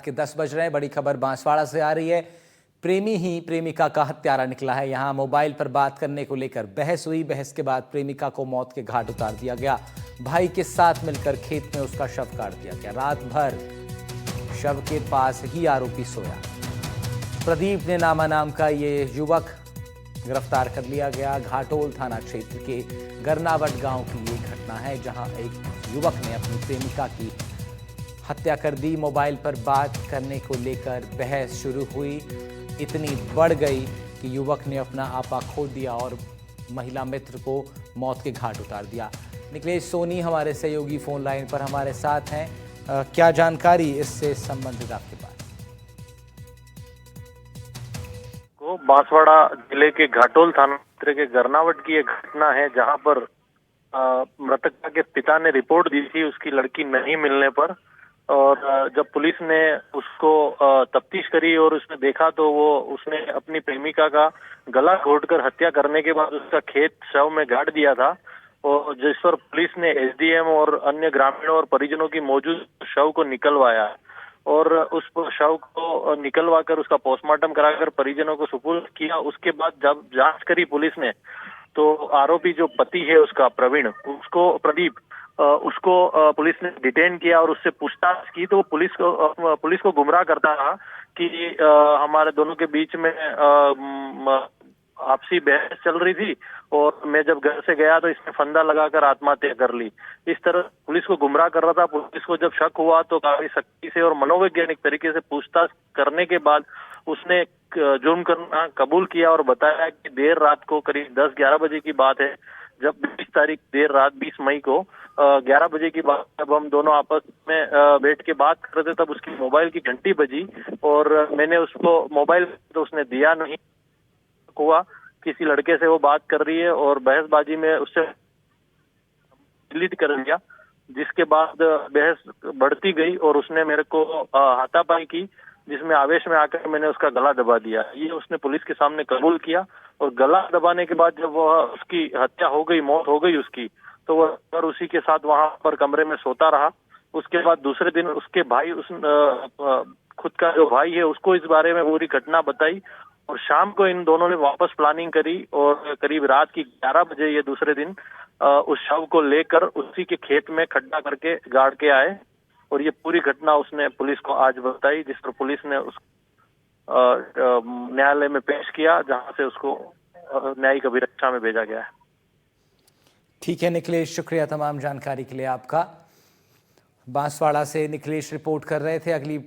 के 10 बज रहे हैं। बड़ी खबर बांसवाड़ा से आ रही है। प्रेमी ही प्रेमिका का हत्यारा निकला है। यहां मोबाइल पर बात करने को लेकर बहस हुई। बहस के बाद प्रेमिका को मौत के घाट उतार दिया गया। भाई के साथ मिलकर खेत में उसका शव काट दिया गया। रात भर शव के पास ही आरोपी सोया। प्रदीप ने नाम का ये युवक गिरफ्तार कर लिया गया। घाटोल थाना क्षेत्र के गरनावट गांव की ये घटना है, जहां एक युवक ने अपनी प्रेमिका की हत्या कर दी। मोबाइल पर बात करने को लेकर बहस शुरू हुई, इतनी बढ़ गई कि युवक ने अपना आपा खो दिया और महिला मित्र को मौत के घाट उतार दिया। निखिलेश सोनी हमारे सहयोगी फोन लाइन पर हमारे साथ हैं। क्या जानकारी इससे संबंधित आपके पास? बांसवाड़ा जिले के घाटोल थाना क्षेत्र के गरनावट की एक घटना है, जहां पर मृतका के पिता ने रिपोर्ट दी थी उसकी लड़की नहीं मिलने पर। और जब पुलिस ने उसको तफ्तीश करी और उसने देखा तो उसने अपनी प्रेमिका का गला घोटकर हत्या करने के बाद उसका खेत शव में गाड़ दिया था। और जिस पर पुलिस ने एसडीएम और अन्य ग्रामीणों और परिजनों की मौजूद शव को निकलवाया और उस शव को निकलवा कर उसका पोस्टमार्टम कराकर परिजनों को सुपुर्द किया। उसके बाद जब जांच करी पुलिस ने तो आरोपी जो पति है उसका प्रवीण, प्रदीप, उसको पुलिस ने डिटेन किया और उससे पूछताछ की। तो पुलिस को गुमराह करता रहा कि हमारे दोनों के बीच में आपसी बहस चल रही थी और मैं जब घर से गया तो इसने फंदा लगाकर आत्महत्या कर ली। इस तरह पुलिस को गुमराह कर रहा था। पुलिस को जब शक हुआ तो काफी सख्ती से और मनोवैज्ञानिक तरीके से पूछताछ करने के बाद उसने जुर्म करना कबूल किया और बताया कि देर रात को करीब 10-11 बजे की बात है, जब 20 तारीख देर रात 20 मई को 11 बजे की बात, जब हम दोनों आपस में बैठ के बात कर रहे थे तब उसकी मोबाइल की घंटी बजी और मैंने उसको मोबाइल तो उसने दिया नहीं। हुआ किसी लड़के से वो बात कर रही है और बहसबाजी में उससे डिलीट कर दिया, जिसके बाद बहस बढ़ती गई और उसने मेरे को हाथापाई की, जिसमें आवेश में आकर मैंने उसका गला दबा दिया। ये उसने पुलिस के सामने कबूल किया और गला दबाने के बाद जब उसकी हत्या हो गई, मौत हो गई उसकी, तो वह उसी के साथ वहां पर कमरे में सोता रहा। उसके बाद दूसरे दिन उसके भाई, खुद का जो भाई है, उसको इस बारे में पूरी घटना बताई और शाम को इन दोनों ने वापस प्लानिंग करी और करीब रात की 11 बजे ये दूसरे दिन उस शव को लेकर उसी के खेत में खड्डा करके गाड़ के आए और ये पूरी घटना उसने पुलिस को आज बताई, जिस पर पुलिस ने उस न्यायालय में पेश किया, जहां से उसको न्यायिक अभिरक्षा में भेजा गया है। ठीक है निखिलेश, शुक्रिया तमाम जानकारी के लिए आपका। बांसवाड़ा से निखिलेश रिपोर्ट कर रहे थे। अगली